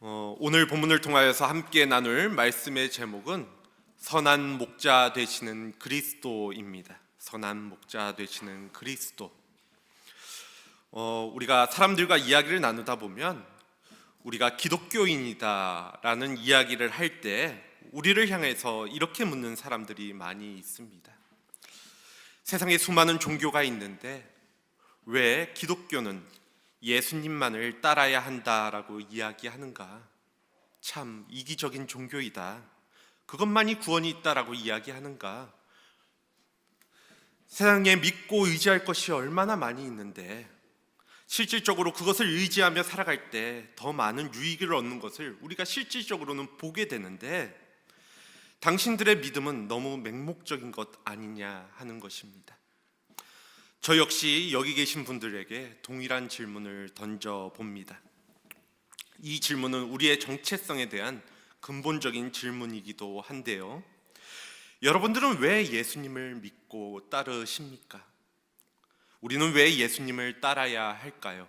오늘 본문을 통하여서 함께 나눌 말씀의 제목은 선한 목자 되시는 그리스도입니다. 선한 목자 되시는 그리스도. 우리가 사람들과 이야기를 나누다 보면 우리가 기독교인이다라는 이야기를 할 때 우리를 향해서 이렇게 묻는 사람들이 많이 있습니다. 세상에 수많은 종교가 있는데 왜 기독교는 예수님만을 따라야 한다라고 이야기하는가? 참 이기적인 종교이다. 그것만이 구원이 있다라고 이야기하는가? 세상에 믿고 의지할 것이 얼마나 많이 있는데 실질적으로 그것을 의지하며 살아갈 때 더 많은 유익을 얻는 것을 우리가 실질적으로는 보게 되는데 당신들의 믿음은 너무 맹목적인 것 아니냐 하는 것입니다. 저 역시 여기 계신 분들에게 동일한 질문을 던져봅니다. 이 질문은 우리의 정체성에 대한 근본적인 질문이기도 한데요. 여러분들은 왜 예수님을 믿고 따르십니까? 우리는 왜 예수님을 따라야 할까요?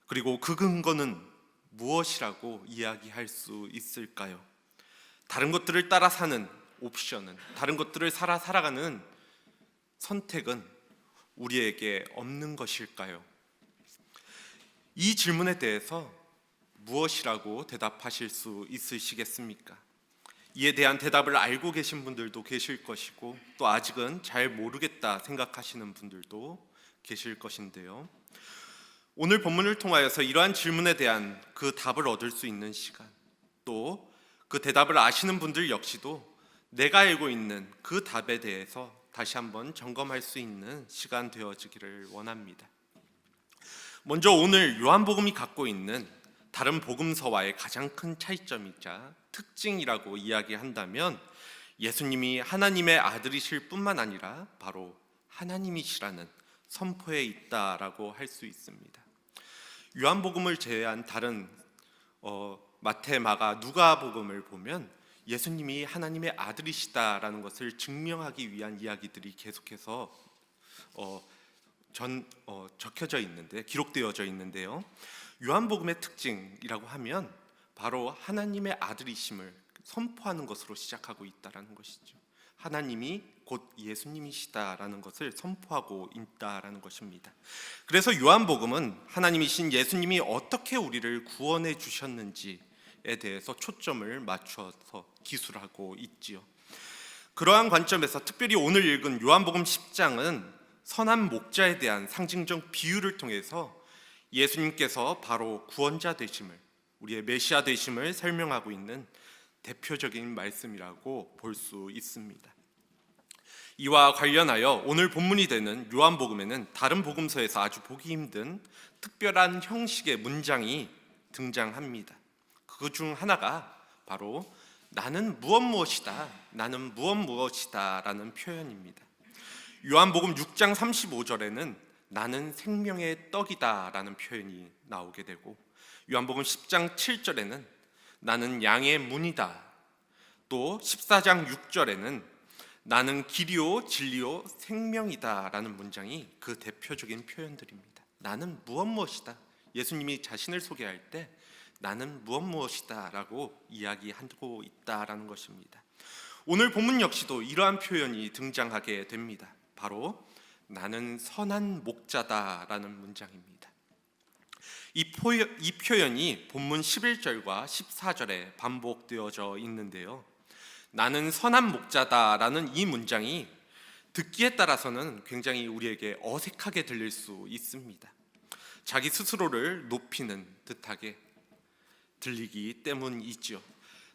그리고 그 근거는 무엇이라고 이야기할 수 있을까요? 다른 것들을 따라 사는 옵션은, 다른 것들을 살아가는 선택은 우리에게 없는 것일까요? 이 질문에 대해서 무엇이라고 대답하실 수 있으시겠습니까? 이에 대한 대답을 알고 계신 분들도 계실 것이고 또 아직은 잘 모르겠다 생각하시는 분들도 계실 것인데요. 오늘 본문을 통하여서 이러한 질문에 대한 그 답을 얻을 수 있는 시간, 또 그 대답을 아시는 분들 역시도 내가 알고 있는 그 답에 대해서 다시 한번 점검할 수 있는 시간 되어지기를 원합니다. 먼저 오늘 요한복음이 갖고 있는 다른 복음서와의 가장 큰 차이점이자 특징이라고 이야기한다면 예수님이 하나님의 아들이실 뿐만 아니라 바로 하나님이시라는 선포에 있다라고 할 수 있습니다. 요한복음을 제외한 다른 마태, 마가, 누가복음을 보면 예수님이 하나님의 아들이시다라는 것을 증명하기 위한 이야기들이 계속해서 적혀져 있는데 기록되어져 있는데요. 요한복음의 특징이라고 하면 바로 하나님의 아들이심을 선포하는 것으로 시작하고 있다라는 것이죠. 하나님이 곧 예수님이시다라는 것을 선포하고 있다라는 것입니다. 그래서 요한복음은 하나님이신 예수님이 어떻게 우리를 구원해 주셨는지에 대해서 초점을 맞춰서 기술하고 있지요. 그러한 관점에서 특별히 오늘 읽은 요한복음 10장은 선한 목자에 대한 상징적 비유를 통해서 예수님께서 바로 구원자 되심을, 우리의 메시아 되심을 설명하고 있는 대표적인 말씀이라고 볼 수 있습니다. 이와 관련하여 오늘 본문이 되는 요한복음에는 다른 복음서에서 아주 보기 힘든 특별한 형식의 문장이 등장합니다. 그 중 하나가 바로 나는 무엇이다, 나는 무엇이다 라는 표현입니다. 요한복음 6장 35절에는 나는 생명의 떡이다 라는 표현이 나오게 되고 요한복음 10장 7절에는 나는 양의 문이다, 또 14장 6절에는 나는 길이요 진리요 생명이다 라는 문장이 그 대표적인 표현들입니다. 나는 무엇이다, 예수님이 자신을 소개할 때 나는 무엇이다 라고 이야기하고 있다라는 것입니다. 오늘 본문 역시도 이러한 표현이 등장하게 됩니다. 바로 나는 선한 목자다라는 문장입니다. 이 표현이 본문 11절과 14절에 반복되어져 있는데요. 나는 선한 목자다라는 이 문장이 듣기에 따라서는 굉장히 우리에게 어색하게 들릴 수 있습니다. 자기 스스로를 높이는 듯하게 들리기 때문이지요.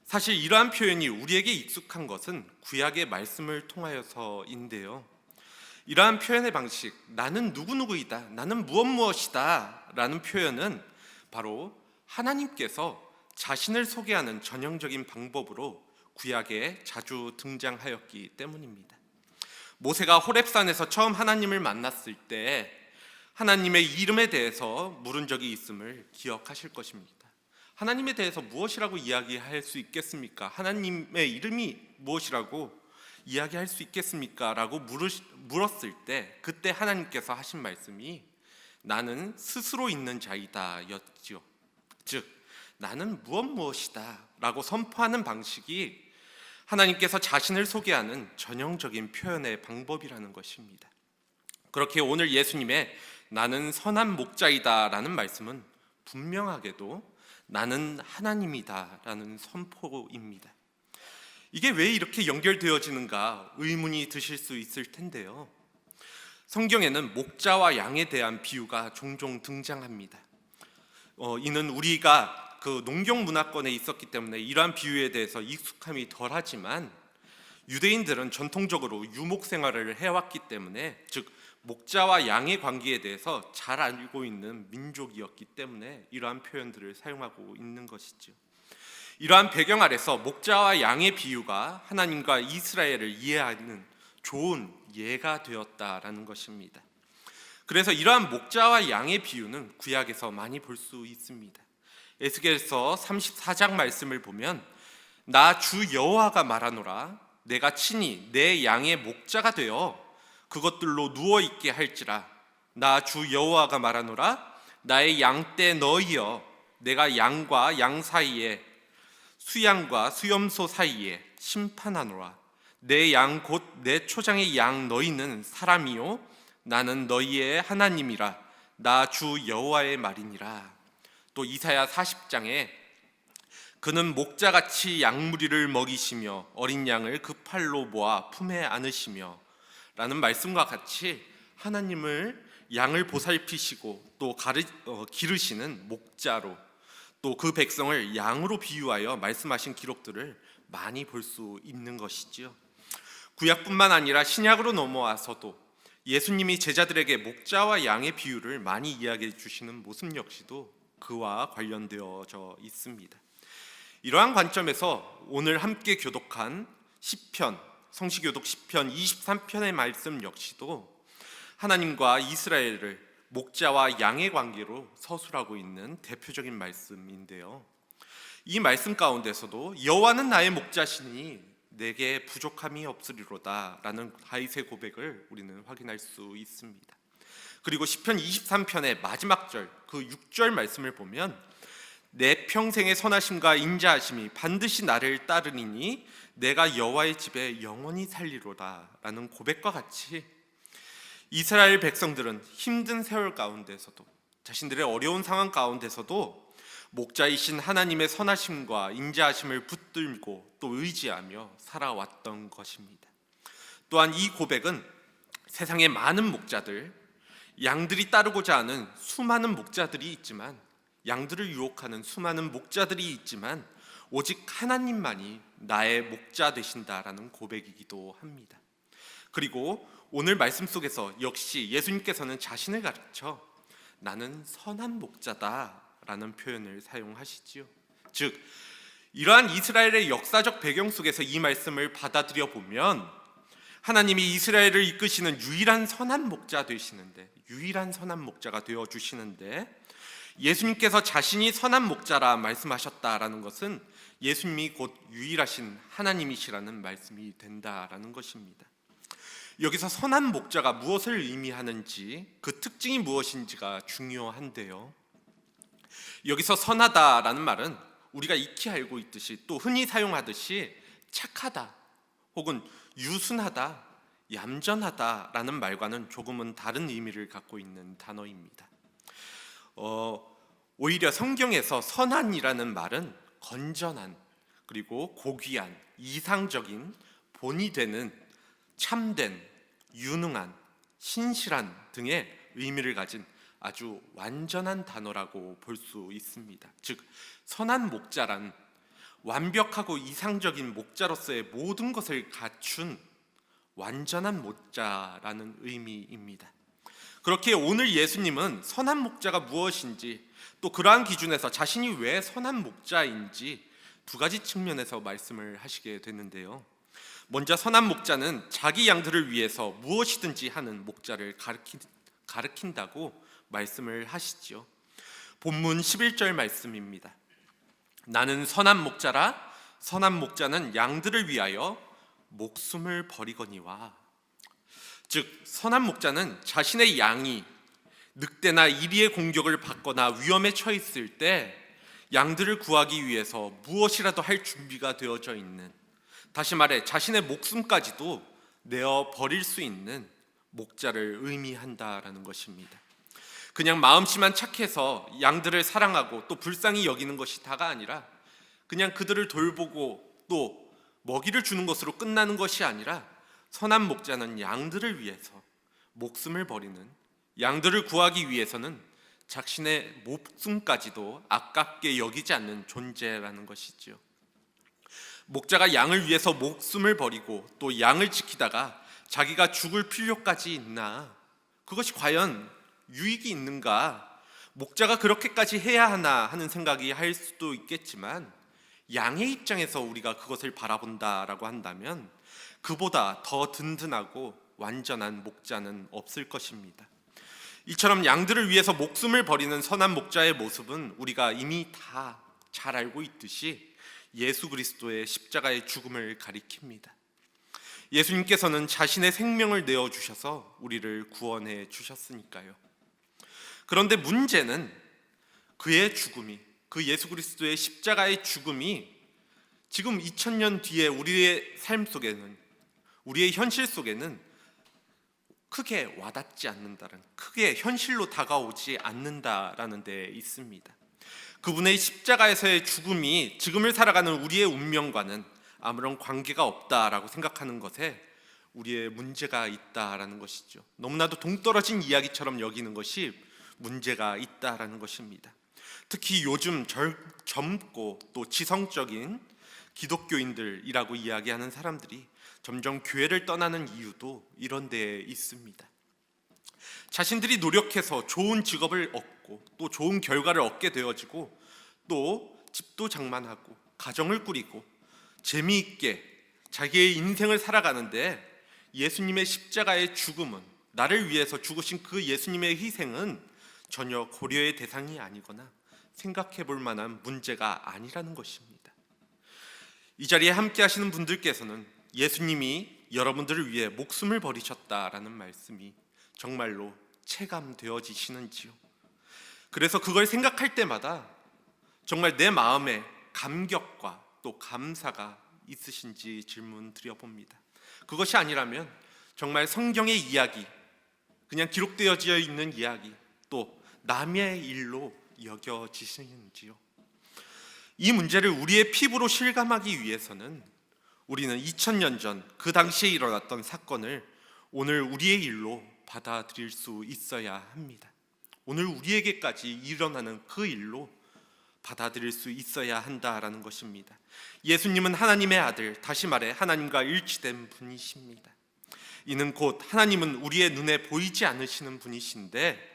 사실 이러한 표현이 우리에게 익숙한 것은 구약의 말씀을 통하여서인데요. 이러한 표현의 방식, 나는 누구누구이다, 나는 무엇이다 라는 표현은 바로 하나님께서 자신을 소개하는 전형적인 방법으로 구약에 자주 등장하였기 때문입니다. 모세가 호렙산에서 처음 하나님을 만났을 때 하나님의 이름에 대해서 물은 적이 있음을 기억하실 것입니다. 하나님에 대해서 무엇이라고 이야기할 수 있겠습니까? 하나님의 이름이 무엇이라고 이야기할 수 있겠습니까? 라고 물었을 때 그때 하나님께서 하신 말씀이 나는 스스로 있는 자이다 였지요. 즉 나는 무엇이다 라고 선포하는 방식이 하나님께서 자신을 소개하는 전형적인 표현의 방법이라는 것입니다. 그렇게 오늘 예수님의 나는 선한 목자이다 라는 말씀은 분명하게도 나는 하나님이다 라는 선포입니다. 이게 왜 이렇게 연결되어지는가 의문이 드실 수 있을 텐데요. 성경에는 목자와 양에 대한 비유가 종종 등장합니다. 이는 우리가 그 농경 문화권에 있었기 때문에 이러한 비유에 대해서 익숙함이 덜하지만 유대인들은 전통적으로 유목 생활을 해왔기 때문에, 즉 목자와 양의 관계에 대해서 잘 알고 있는 민족이었기 때문에 이러한 표현들을 사용하고 있는 것이죠. 이러한 배경 아래서 목자와 양의 비유가 하나님과 이스라엘을 이해하는 좋은 예가 되었다라는 것입니다. 그래서 이러한 목자와 양의 비유는 구약에서 많이 볼 수 있습니다. 에스겔서 34장 말씀을 보면 나 주 여호와가 말하노라 내가 친히 내 양의 목자가 되어 그것들로 누워있게 할지라. 나 주 여호와가 말하노라 나의 양떼 너희여 내가 양과 양 사이에 수양과 수염소 사이에 심판하노라. 내 양 곧 내 초장의 양 너희는 사람이요 나는 너희의 하나님이라. 나 주 여호와의 말이니라. 또 이사야 40장에 그는 목자같이 양무리를 먹이시며 어린 양을 그 팔로 모아 품에 안으시며 라는 말씀과 같이 하나님을 양을 보살피시고 또 기르시는 목자로, 또 그 백성을 양으로 비유하여 말씀하신 기록들을 많이 볼 수 있는 것이지요. 구약뿐만 아니라 신약으로 넘어와서도 예수님이 제자들에게 목자와 양의 비유를 많이 이야기해 주시는 모습 역시도 그와 관련되어져 있습니다. 이러한 관점에서 오늘 함께 교독한 시편, 성시교독 시편 23편의 말씀 역시도 하나님과 이스라엘을 목자와 양의 관계로 서술하고 있는 대표적인 말씀인데요. 이 말씀 가운데서도 여호와는 나의 목자시니 내게 부족함이 없으리로다 라는 다윗의 고백을 우리는 확인할 수 있습니다. 그리고 시편 23편의 마지막 절, 그 6절 말씀을 보면 내 평생의 선하심과 인자하심이 반드시 나를 따르니니 내가 여호와의 집에 영원히 살리로다 라는 고백과 같이 이스라엘 백성들은 힘든 세월 가운데서도, 자신들의 어려운 상황 가운데서도 목자이신 하나님의 선하심과 인자하심을 붙들고 또 의지하며 살아왔던 것입니다. 또한 이 고백은 세상에 많은 목자들, 양들이 따르고자 하는 수많은 목자들이 있지만, 양들을 유혹하는 수많은 목자들이 있지만 오직 하나님만이 나의 목자 되신다라는 고백이기도 합니다. 그리고 오늘 말씀 속에서 역시 예수님께서는 자신을 가르쳐 나는 선한 목자다라는 표현을 사용하시지요. 즉 이러한 이스라엘의 역사적 배경 속에서 이 말씀을 받아들여 보면 하나님이 이스라엘을 이끄시는 유일한 선한 목자 되시는데, 유일한 선한 목자가 되어 주시는데, 예수님께서 자신이 선한 목자라 말씀하셨다라는 것은 예수님이 곧 유일하신 하나님이시라는 말씀이 된다라는 것입니다. 여기서 선한 목자가 무엇을 의미하는지, 그 특징이 무엇인지가 중요한데요. 여기서 선하다라는 말은 우리가 익히 알고 있듯이 또 흔히 사용하듯이 착하다 혹은 유순하다, 얌전하다라는 말과는 조금은 다른 의미를 갖고 있는 단어입니다. 오히려 성경에서 선한이라는 말은 건전한, 그리고 고귀한, 이상적인, 본이 되는, 참된, 유능한, 신실한 등의 의미를 가진 아주 완전한 단어라고 볼 수 있습니다. 즉 선한 목자란 완벽하고 이상적인 목자로서의 모든 것을 갖춘 완전한 목자라는 의미입니다. 그렇게 오늘 예수님은 선한 목자가 무엇인지, 또 그러한 기준에서 자신이 왜 선한 목자인지 두 가지 측면에서 말씀을 하시게 되는데요. 먼저 선한 목자는 자기 양들을 위해서 무엇이든지 하는 목자를 가리킨다고 말씀을 하시죠. 본문 11절 말씀입니다. 나는 선한 목자라 선한 목자는 양들을 위하여 목숨을 버리거니와. 즉 선한 목자는 자신의 양이 늑대나 이리의 공격을 받거나 위험에 처했을 때 양들을 구하기 위해서 무엇이라도 할 준비가 되어져 있는, 다시 말해 자신의 목숨까지도 내어 버릴 수 있는 목자를 의미한다라는 것입니다. 그냥 마음씨만 착해서 양들을 사랑하고 또 불쌍히 여기는 것이 다가 아니라, 그냥 그들을 돌보고 또 먹이를 주는 것으로 끝나는 것이 아니라, 선한 목자는 양들을 위해서 목숨을 버리는, 양들을 구하기 위해서는 자신의 목숨까지도 아깝게 여기지 않는 존재라는 것이지요. 목자가 양을 위해서 목숨을 버리고 또 양을 지키다가 자기가 죽을 필요까지 있나? 그것이 과연 유익이 있는가? 목자가 그렇게까지 해야 하나 하는 생각이 할 수도 있겠지만, 양의 입장에서 우리가 그것을 바라본다라고 한다면 그보다 더 든든하고 완전한 목자는 없을 것입니다. 이처럼 양들을 위해서 목숨을 버리는 선한 목자의 모습은 우리가 이미 다 잘 알고 있듯이 예수 그리스도의 십자가의 죽음을 가리킵니다. 예수님께서는 자신의 생명을 내어주셔서 우리를 구원해 주셨으니까요. 그런데 문제는 그의 죽음이, 그 예수 그리스도의 십자가의 죽음이 지금 2000년 뒤에 우리의 삶 속에는, 우리의 현실 속에는 크게 와닿지 않는다는, 크게 현실로 다가오지 않는다라는 데 있습니다. 그분의 십자가에서의 죽음이 지금을 살아가는 우리의 운명과는 아무런 관계가 없다라고 생각하는 것에 우리의 문제가 있다라는 것이죠. 너무나도 동떨어진 이야기처럼 여기는 것이 문제가 있다라는 것입니다. 특히 요즘 젊고 또 지성적인 기독교인들이라고 이야기하는 사람들이 점점 교회를 떠나는 이유도 이런 데에 있습니다. 자신들이 노력해서 좋은 직업을 얻고 또 좋은 결과를 얻게 되어지고 또 집도 장만하고 가정을 꾸리고 재미있게 자기의 인생을 살아가는데, 예수님의 십자가의 죽음은, 나를 위해서 죽으신 그 예수님의 희생은 전혀 고려의 대상이 아니거나 생각해 볼 만한 문제가 아니라는 것입니다. 이 자리에 함께 하시는 분들께서는 예수님이 여러분들을 위해 목숨을 버리셨다라는 말씀이 정말로 체감되어지시는지요? 그래서 그걸 생각할 때마다 정말 내 마음에 감격과 또 감사가 있으신지 질문 드려봅니다. 그것이 아니라면 정말 성경의 이야기, 그냥 기록되어져 있는 이야기, 또 남의 일로 여겨지시는지요? 이 문제를 우리의 피부로 실감하기 위해서는 우리는 2000년 전 그 당시에 일어났던 사건을 오늘 우리의 일로 받아들일 수 있어야 합니다. 오늘 우리에게까지 일어나는 그 일로 받아들일 수 있어야 한다라는 것입니다. 예수님은 하나님의 아들, 다시 말해 하나님과 일치된 분이십니다. 이는 곧 하나님은 우리의 눈에 보이지 않으시는 분이신데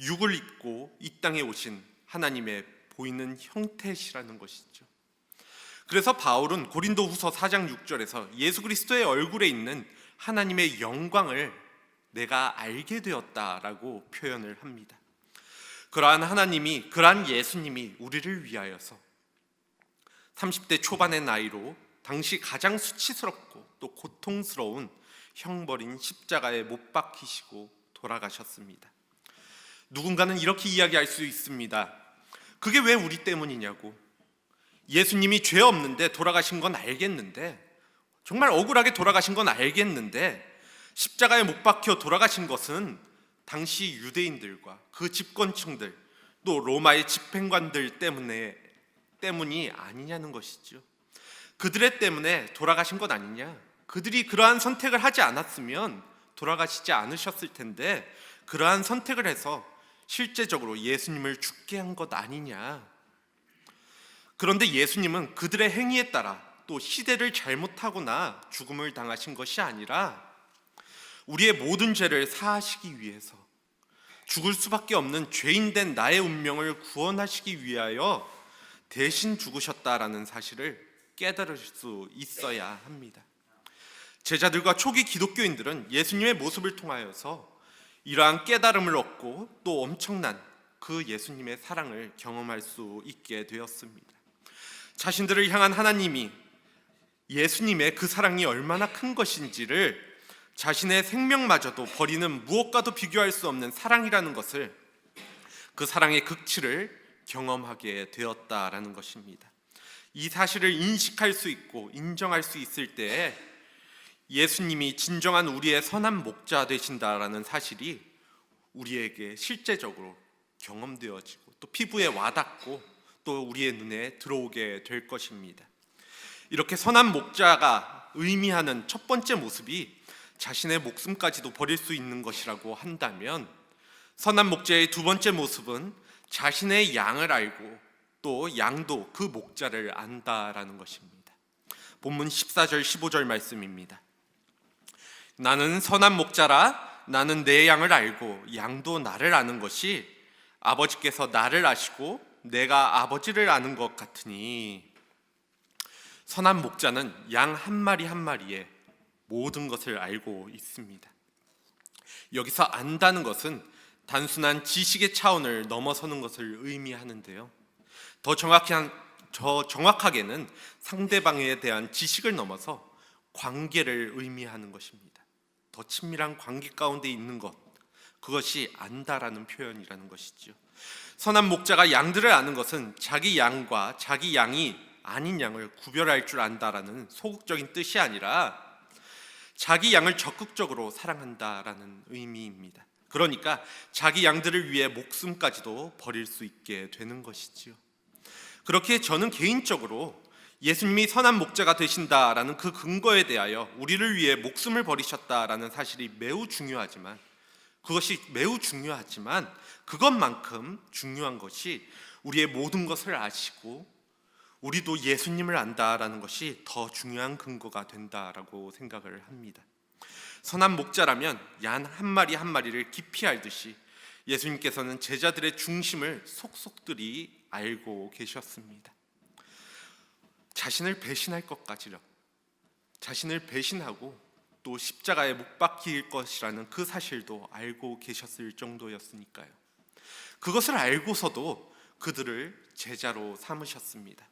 육을 입고 이 땅에 오신 하나님의 보이는 형태시라는 것이죠. 그래서 바울은 고린도후서 4장 6절에서 예수 그리스도의 얼굴에 있는 하나님의 영광을 내가 알게 되었다라고 표현을 합니다. 그러한 하나님이, 그러한 예수님이 우리를 위하여서 30대 초반의 나이로 당시 가장 수치스럽고 또 고통스러운 형벌인 십자가에 못 박히시고 돌아가셨습니다. 누군가는 이렇게 이야기할 수 있습니다. 그게 왜 우리 때문이냐고. 예수님이 죄 없는데 돌아가신 건 알겠는데, 정말 억울하게 돌아가신 건 알겠는데, 십자가에 못 박혀 돌아가신 것은 당시 유대인들과 그 집권층들, 또 로마의 집행관들 때문이 아니냐는 것이죠. 그들의 때문에 돌아가신 것 아니냐. 그들이 그러한 선택을 하지 않았으면 돌아가시지 않으셨을 텐데, 그러한 선택을 해서 실제적으로 예수님을 죽게 한 것 아니냐. 그런데 예수님은 그들의 행위에 따라 또 시대를 잘못하거나 죽음을 당하신 것이 아니라 우리의 모든 죄를 사하시기 위해서, 죽을 수밖에 없는 죄인된 나의 운명을 구원하시기 위하여 대신 죽으셨다라는 사실을 깨달을 수 있어야 합니다. 제자들과 초기 기독교인들은 예수님의 모습을 통하여서 이러한 깨달음을 얻고 또 엄청난 그 예수님의 사랑을 경험할 수 있게 되었습니다. 자신들을 향한 하나님이, 예수님의 그 사랑이 얼마나 큰 것인지를, 자신의 생명마저도 버리는 무엇과도 비교할 수 없는 사랑이라는 것을, 그 사랑의 극치를 경험하게 되었다라는 것입니다. 이 사실을 인식할 수 있고 인정할 수 있을 때 예수님이 진정한 우리의 선한 목자 되신다라는 사실이 우리에게 실제적으로 경험되어지고 또 피부에 와닿고 또 우리의 눈에 들어오게 될 것입니다. 이렇게 선한 목자가 의미하는 첫 번째 모습이 자신의 목숨까지도 버릴 수 있는 것이라고 한다면, 선한 목자의 두 번째 모습은 자신의 양을 알고 또 양도 그 목자를 안다라는 것입니다. 본문 14절 15절 말씀입니다. 나는 선한 목자라. 나는 내 양을 알고 양도 나를 아는 것이 아버지께서 나를 아시고 내가 아버지를 아는 것 같으니. 선한 목자는 양 한 마리 한 마리에 모든 것을 알고 있습니다. 여기서 안다는 것은 단순한 지식의 차원을 넘어서는 것을 의미하는데요. 더 정확하게는 상대방에 대한 지식을 넘어서 관계를 의미하는 것입니다. 더 친밀한 관계 가운데 있는 것, 그것이 안다라는 표현이라는 것이죠. 선한 목자가 양들을 아는 것은 자기 양과 자기 양이 아닌 양을 구별할 줄 안다라는 소극적인 뜻이 아니라 자기 양을 적극적으로 사랑한다라는 의미입니다. 그러니까 자기 양들을 위해 목숨까지도 버릴 수 있게 되는 것이지요. 그렇게 저는 개인적으로 예수님이 선한 목자가 되신다라는 그 근거에 대하여 우리를 위해 목숨을 버리셨다라는 사실이 매우 중요하지만, 그것만큼 중요한 것이 우리의 모든 것을 아시고 우리도 예수님을 안다라는 것이 더 중요한 근거가 된다라고 생각을 합니다. 선한 목자라면 양 한 마리 한 마리를 깊이 알듯이 예수님께서는 제자들의 중심을 속속들이 알고 계셨습니다. 자신을 배신할 것까지요, 자신을 배신하고 또 십자가에 못 박힐 것이라는 그 사실도 알고 계셨을 정도였으니까요. 그것을 알고서도 그들을 제자로 삼으셨습니다.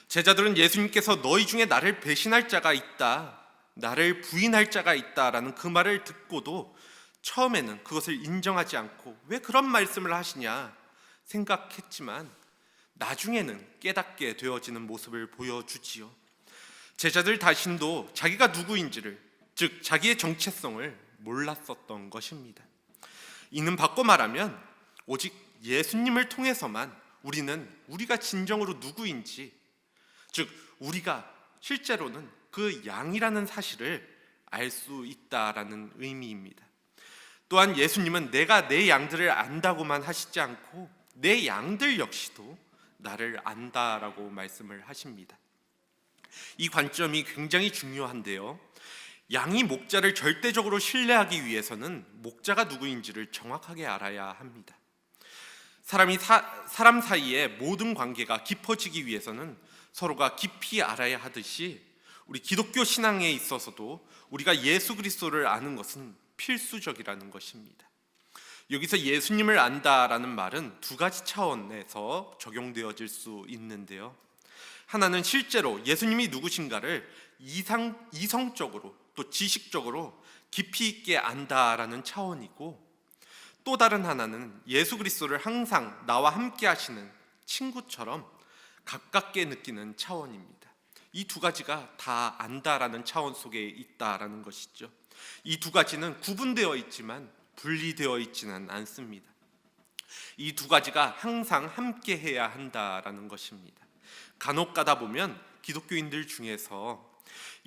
제자들은 예수님께서 너희 중에 나를 배신할 자가 있다, 나를 부인할 자가 있다라는 그 말을 듣고도 처음에는 그것을 인정하지 않고 왜 그런 말씀을 하시냐 생각했지만 나중에는 깨닫게 되어지는 모습을 보여주지요. 제자들 자신도 자기가 누구인지를, 즉 자기의 정체성을 몰랐었던 것입니다. 이는 바꿔 말하면 오직 예수님을 통해서만 우리가 진정으로 누구인지, 즉 우리가 실제로는 그 양이라는 사실을 알 수 있다라는 의미입니다. 또한 예수님은 내가 내 양들을 안다고만 하시지 않고 내 양들 역시도 나를 안다라고 말씀을 하십니다. 이 관점이 굉장히 중요한데요. 양이 목자를 절대적으로 신뢰하기 위해서는 목자가 누구인지를 정확하게 알아야 합니다. 사람 사이의 모든 관계가 깊어지기 위해서는 서로가 깊이 알아야 하듯이 우리 기독교 신앙에 있어서도 우리가 예수 그리스도를 아는 것은 필수적이라는 것입니다. 여기서 예수님을 안다라는 말은 두 가지 차원에서 적용되어질 수 있는데요. 하나는 실제로 예수님이 누구신가를 이성적으로 또 지식적으로 깊이 있게 안다라는 차원이고, 또 다른 하나는 예수 그리스도를 항상 나와 함께 하시는 친구처럼 가깝게 느끼는 차원입니다. 이 두 가지가 다 안다라는 차원 속에 있다라는 것이죠. 이 두 가지는 구분되어 있지만 분리되어 있지는 않습니다. 이 두 가지가 항상 함께 해야 한다라는 것입니다. 간혹 가다 보면 기독교인들 중에서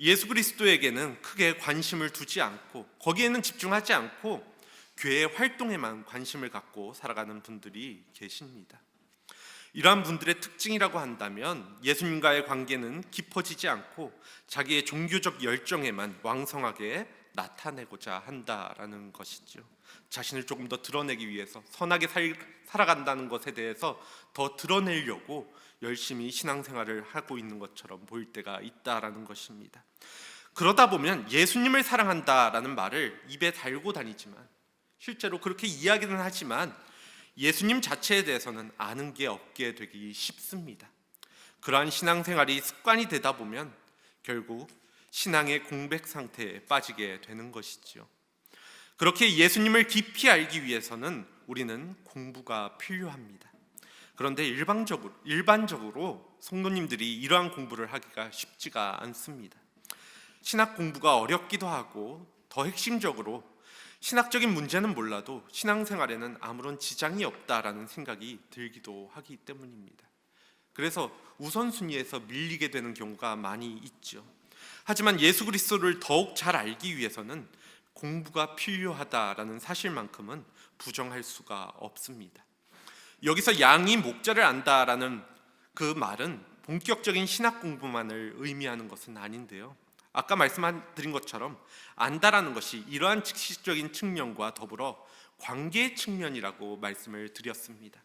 예수 그리스도에게는 크게 관심을 두지 않고 거기에는 집중하지 않고 교회 활동에만 관심을 갖고 살아가는 분들이 계십니다. 이러한 분들의 특징이라고 한다면 예수님과의 관계는 깊어지지 않고 자기의 종교적 열정에만 왕성하게 나타내고자 한다라는 것이죠. 자신을 조금 더 드러내기 위해서 선하게 살아간다는 것에 대해서 더 드러내려고 열심히 신앙생활을 하고 있는 것처럼 보일 때가 있다라는 것입니다. 그러다 보면 예수님을 사랑한다라는 말을 입에 달고 다니지만 실제로 그렇게 이야기는 하지만 예수님 자체에 대해서는 아는 게 없게 되기 쉽습니다. 그러한 신앙생활이 습관이 되다 보면 결국 신앙의 공백 상태에 빠지게 되는 것이죠. 그렇게 예수님을 깊이 알기 위해서는 우리는 공부가 필요합니다. 그런데 일반적으로 성도님들이 이러한 공부를 하기가 쉽지가 않습니다. 신학 공부가 어렵기도 하고 더 핵심적으로 신학적인 문제는 몰라도 신앙생활에는 아무런 지장이 없다라는 생각이 들기도 하기 때문입니다. 그래서 우선순위에서 밀리게 되는 경우가 많이 있죠. 하지만 예수 그리스도를 더욱 잘 알기 위해서는 공부가 필요하다라는 사실만큼은 부정할 수가 없습니다. 여기서 양이 목자를 안다라는 그 말은 본격적인 신학 공부만을 의미하는 것은 아닌데요. 아까 말씀드린 것처럼 안다라는 것이 이러한 직시적인 측면과 더불어 관계의 측면이라고 말씀을 드렸습니다.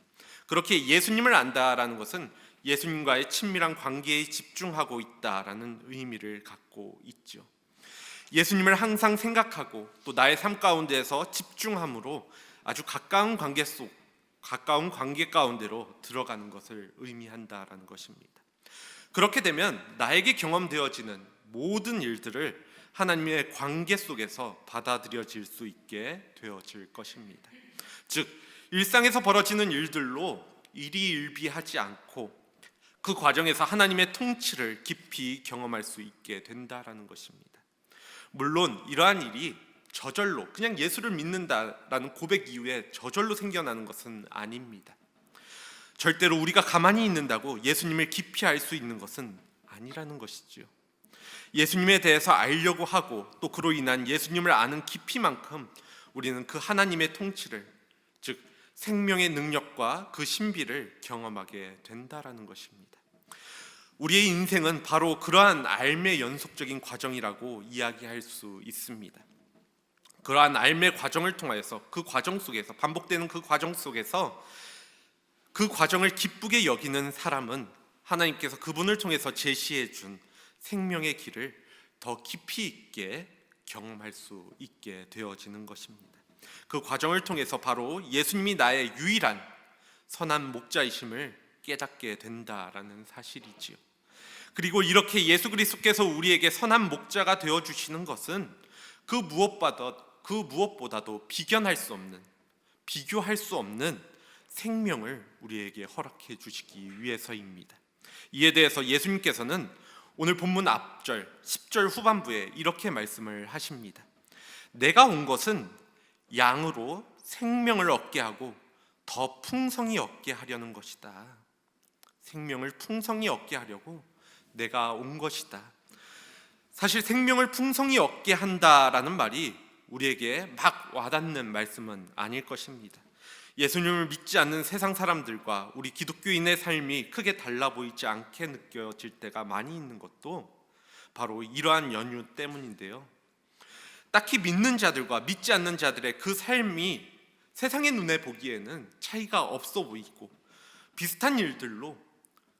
그렇게 예수님을 안다라는 것은 예수님과의 친밀한 관계에 집중하고 있다라는 의미를 갖고 있죠. 예수님을 항상 생각하고 또 나의 삶 가운데에서 집중함으로 아주 가까운 관계 가운데로 들어가는 것을 의미한다라는 것입니다. 그렇게 되면 나에게 경험되어지는 모든 일들을 하나님의 관계 속에서 받아들여질 수 있게 되어질 것입니다. 즉 일상에서 벌어지는 일들로 일희일비하지 않고 그 과정에서 하나님의 통치를 깊이 경험할 수 있게 된다라는 것입니다. 물론 이러한 일이 저절로 그냥 예수를 믿는다라는 고백 이후에 저절로 생겨나는 것은 아닙니다. 절대로 우리가 가만히 있는다고 예수님을 깊이 알 수 있는 것은 아니라는 것이지요. 예수님에 대해서 알려고 하고 또 그로 인한 예수님을 아는 깊이만큼 우리는 그 하나님의 통치를, 즉 생명의 능력과 그 신비를 경험하게 된다라는 것입니다. 우리의 인생은 바로 그러한 삶의 연속적인 과정이라고 이야기할 수 있습니다. 그러한 삶의 과정을 통하여서 그 과정 속에서 반복되는 그 과정 속에서 그 과정을 기쁘게 여기는 사람은 하나님께서 그분을 통해서 제시해 준 생명의 길을 더 깊이 있게 경험할 수 있게 되어지는 것입니다. 그 과정을 통해서 바로 예수님이 나의 유일한 선한 목자이심을 깨닫게 된다라는 사실이지요. 그리고 이렇게 예수 그리스도께서 우리에게 선한 목자가 되어 주시는 것은 그 무엇보다도 비교할 수 없는 생명을 우리에게 허락해 주시기 위해서입니다. 이에 대해서 예수님께서는 오늘 본문 앞절 10절 후반부에 이렇게 말씀을 하십니다. 내가 온 것은 양으로 생명을 얻게 하고 더 풍성히 얻게 하려는 것이다. 생명을 풍성히 얻게 하려고 내가 온 것이다. 사실 생명을 풍성히 얻게 한다라는 말이 우리에게 막 와닿는 말씀은 아닐 것입니다. 예수님을 믿지 않는 세상 사람들과 우리 기독교인의 삶이 크게 달라 보이지 않게 느껴질 때가 많이 있는 것도 바로 이러한 연유 때문인데요. 딱히 믿는 자들과 믿지 않는 자들의 그 삶이 세상의 눈에 보기에는 차이가 없어 보이고 비슷한 일들로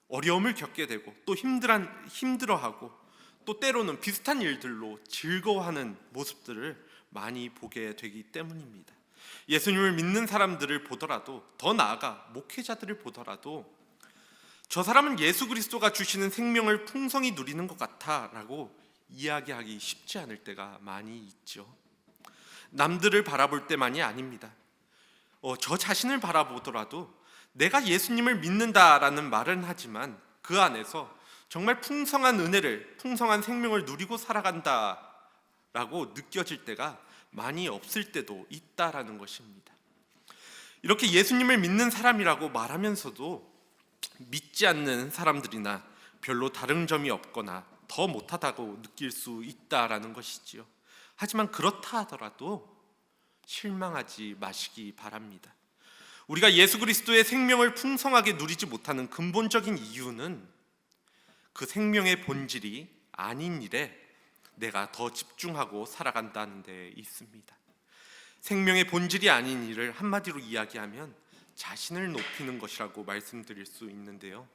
어려움을 겪게 되고 또 힘들어하고 또 때로는 비슷한 일들로 즐거워하는 모습들을 많이 보게 되기 때문입니다. 예수님을 믿는 사람들을 보더라도, 더 나아가 목회자들을 보더라도 저 사람은 예수 그리스도가 주시는 생명을 풍성히 누리는 것 같아 라고 이야기하기 쉽지 않을 때가 많이 있죠. 남들을 바라볼 때만이 아닙니다. 저 자신을 바라보더라도 내가 예수님을 믿는다라는 말은 하지만 그 안에서 정말 풍성한 은혜를, 풍성한 생명을 누리고 살아간다라고 느껴질 때가 많이 없을 때도 있다라는 것입니다. 이렇게 예수님을 믿는 사람이라고 말하면서도 믿지 않는 사람들이나 별로 다른 점이 없거나 더 못하다고 느낄 수 있다라는 것이지요. 하지만 그렇다 하더라도 실망하지 마시기 바랍니다. 우리가 예수 그리스도의 생명을 풍성하게 누리지 못하는 근본적인 이유는 그 생명의 본질이 아닌 일에 내가 더 집중하고 살아간다는 데 있습니다. 생명의 본질이 아닌 일을 한마디로 이야기하면 자신을 높이는 것이라고 말씀드릴 수 있는데요.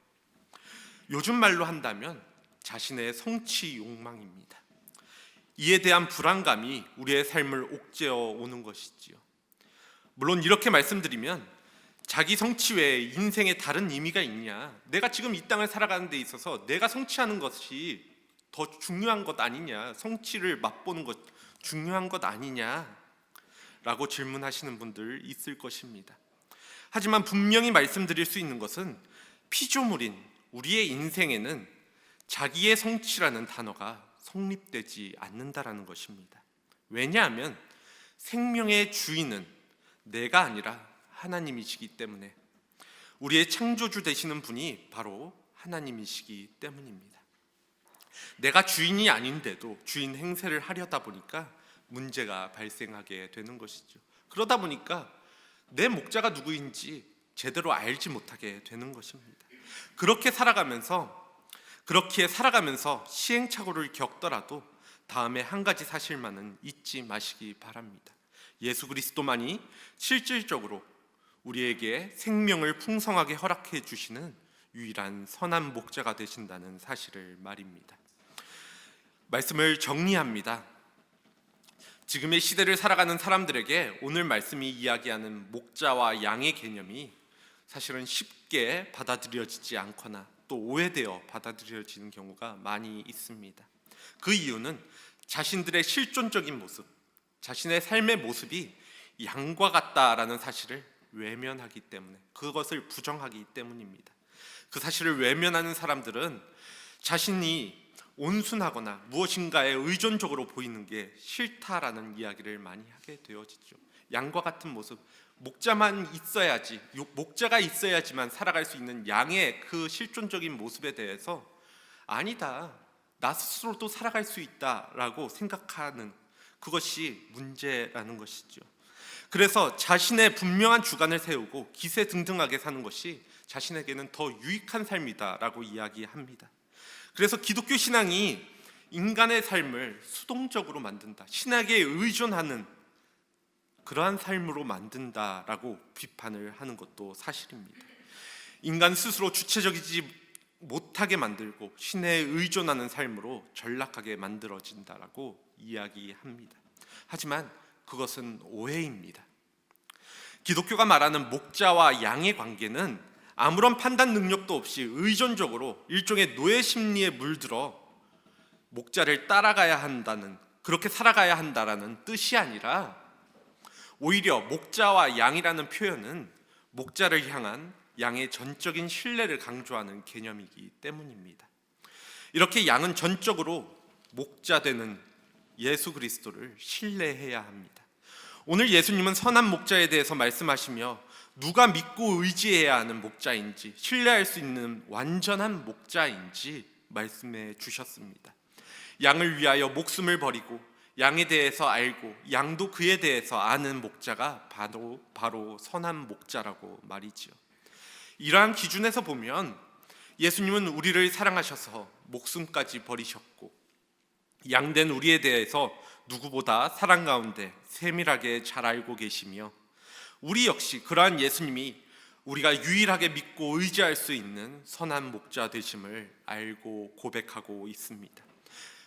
요즘 말로 한다면 자신의 성취 욕망입니다. 이에 대한 불안감이 우리의 삶을 옥죄어 오는 것이지요. 물론 이렇게 말씀드리면 자기 성취 외에 인생에 다른 의미가 있냐, 내가 지금 이 땅을 살아가는 데 있어서 내가 성취하는 것이 더 중요한 것 아니냐, 성취를 맛보는 것 중요한 것 아니냐 라고 질문하시는 분들 있을 것입니다. 하지만 분명히 말씀드릴 수 있는 것은 피조물인 우리의 인생에는 자기의 성취라는 단어가 성립되지 않는다라는 것입니다. 왜냐하면 생명의 주인은 내가 아니라 하나님이시기 때문에, 우리의 창조주 되시는 분이 바로 하나님이시기 때문입니다. 내가 주인이 아닌데도 주인 행세를 하려다 보니까 문제가 발생하게 되는 것이죠. 그러다 보니까 내 목자가 누구인지 제대로 알지 못하게 되는 것입니다. 그렇게 살아가면서 시행착오를 겪더라도 다음에 한 가지 사실만은 잊지 마시기 바랍니다. 예수 그리스도만이 실질적으로 우리에게 생명을 풍성하게 허락해 주시는 유일한 선한 목자가 되신다는 사실을 말입니다. 말씀을 정리합니다. 지금의 시대를 살아가는 사람들에게 오늘 말씀이 이야기하는 목자와 양의 개념이 사실은 쉽게 받아들여지지 않거나 또 오해되어 받아들여지는 경우가 많이 있습니다. 그 이유는 자신들의 실존적인 모습, 자신의 삶의 모습이 양과 같다라는 사실을 외면하기 때문에, 그것을 부정하기 때문입니다. 그 사실을 외면하는 사람들은 자신이 온순하거나 무엇인가에 의존적으로 보이는 게 싫다라는 이야기를 많이 하게 되어지죠. 양과 같은 모습, 목자만 있어야지, 목자가 있어야지만 살아갈 수 있는 양의 그 실존적인 모습에 대해서 아니다, 나 스스로도 살아갈 수 있다라고 생각하는 그것이 문제라는 것이죠. 그래서 자신의 분명한 주관을 세우고 기세등등하게 사는 것이 자신에게는 더 유익한 삶이다라고 이야기합니다. 그래서 기독교 신앙이 인간의 삶을 수동적으로 만든다, 신에게 의존하는 그러한 삶으로 만든다라고 비판을 하는 것도 사실입니다. 인간 스스로 주체적이지 못하게 만들고 신에 의존하는 삶으로 전락하게 만들어진다라고 이야기합니다. 하지만 그것은 오해입니다. 기독교가 말하는 목자와 양의 관계는 아무런 판단 능력도 없이 의존적으로 일종의 노예 심리에 물들어 목자를 따라가야 한다는, 그렇게 살아가야 한다라는 뜻이 아니라, 오히려 목자와 양이라는 표현은 목자를 향한 양의 전적인 신뢰를 강조하는 개념이기 때문입니다. 이렇게 양은 전적으로 목자 되는 예수 그리스도를 신뢰해야 합니다. 오늘 예수님은 선한 목자에 대해서 말씀하시며 누가 믿고 의지해야 하는 목자인지, 신뢰할 수 있는 완전한 목자인지 말씀해 주셨습니다. 양을 위하여 목숨을 버리고 양에 대해서 알고 양도 그에 대해서 아는 목자가 바로 선한 목자라고 말이지요. 이러한 기준에서 보면 예수님은 우리를 사랑하셔서 목숨까지 버리셨고, 양된 우리에 대해서 누구보다 사랑 가운데 세밀하게 잘 알고 계시며, 우리 역시 그러한 예수님이 우리가 유일하게 믿고 의지할 수 있는 선한 목자 되심을 알고 고백하고 있습니다.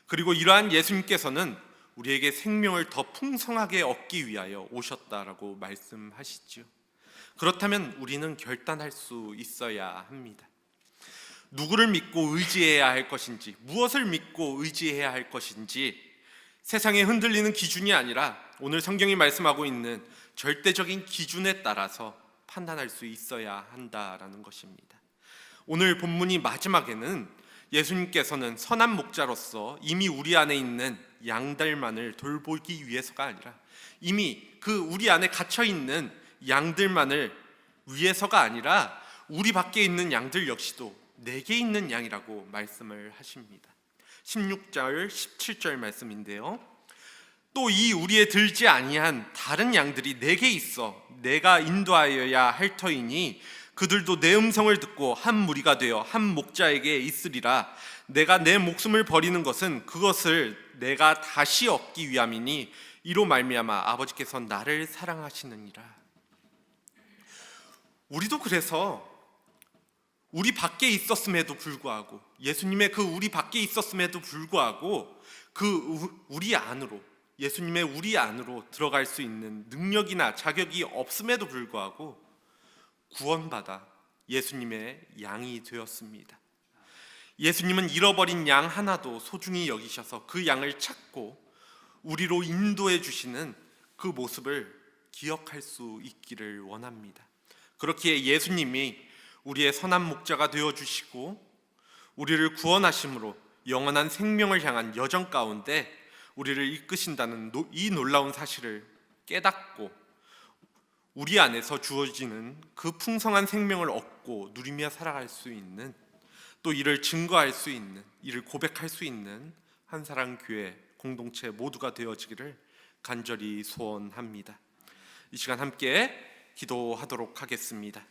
그리고 이러한 예수님께서는 우리에게 생명을 더 풍성하게 얻기 위하여 오셨다라고 말씀하시죠. 그렇다면 우리는 결단할 수 있어야 합니다. 누구를 믿고 의지해야 할 것인지, 무엇을 믿고 의지해야 할 것인지 세상에 흔들리는 기준이 아니라 오늘 성경이 말씀하고 있는 절대적인 기준에 따라서 판단할 수 있어야 한다라는 것입니다. 오늘 본문이 마지막에는 예수님께서는 선한 목자로서 이미 우리 안에 있는 양들만을 돌보기 위해서가 아니라, 이미 그 우리 안에 갇혀 있는 양들만을 위해서가 아니라 우리 밖에 있는 양들 역시도 내게 있는 양이라고 말씀을 하십니다. 16절 17절 말씀인데요, 또 이 우리에 들지 아니한 다른 양들이 내게 있어 내가 인도하여야 할 터이니 그들도 내 음성을 듣고 한 무리가 되어 한 목자에게 있으리라. 내가 내 목숨을 버리는 것은 그것을 내가 다시 얻기 위함이니 이로 말미암아 아버지께서 나를 사랑하시느니라. 우리도 그래서 우리 밖에 있었음에도 불구하고, 예수님의 그 우리 밖에 있었음에도 불구하고 그 우리 안으로, 예수님의 우리 안으로 들어갈 수 있는 능력이나 자격이 없음에도 불구하고 구원받아 예수님의 양이 되었습니다. 예수님은 잃어버린 양 하나도 소중히 여기셔서 그 양을 찾고 우리로 인도해 주시는 그 모습을 기억할 수 있기를 원합니다. 그렇기에 예수님이 우리의 선한 목자가 되어주시고 우리를 구원하심으로 영원한 생명을 향한 여정 가운데 우리를 이끄신다는 이 놀라운 사실을 깨닫고 우리 안에서 주어지는 그 풍성한 생명을 얻고 누리며 살아갈 수 있는, 또 이를 증거할 수 있는, 이를 고백할 수 있는 한사랑교회 공동체 모두가 되어지기를 간절히 소원합니다. 이 시간 함께 기도하도록 하겠습니다.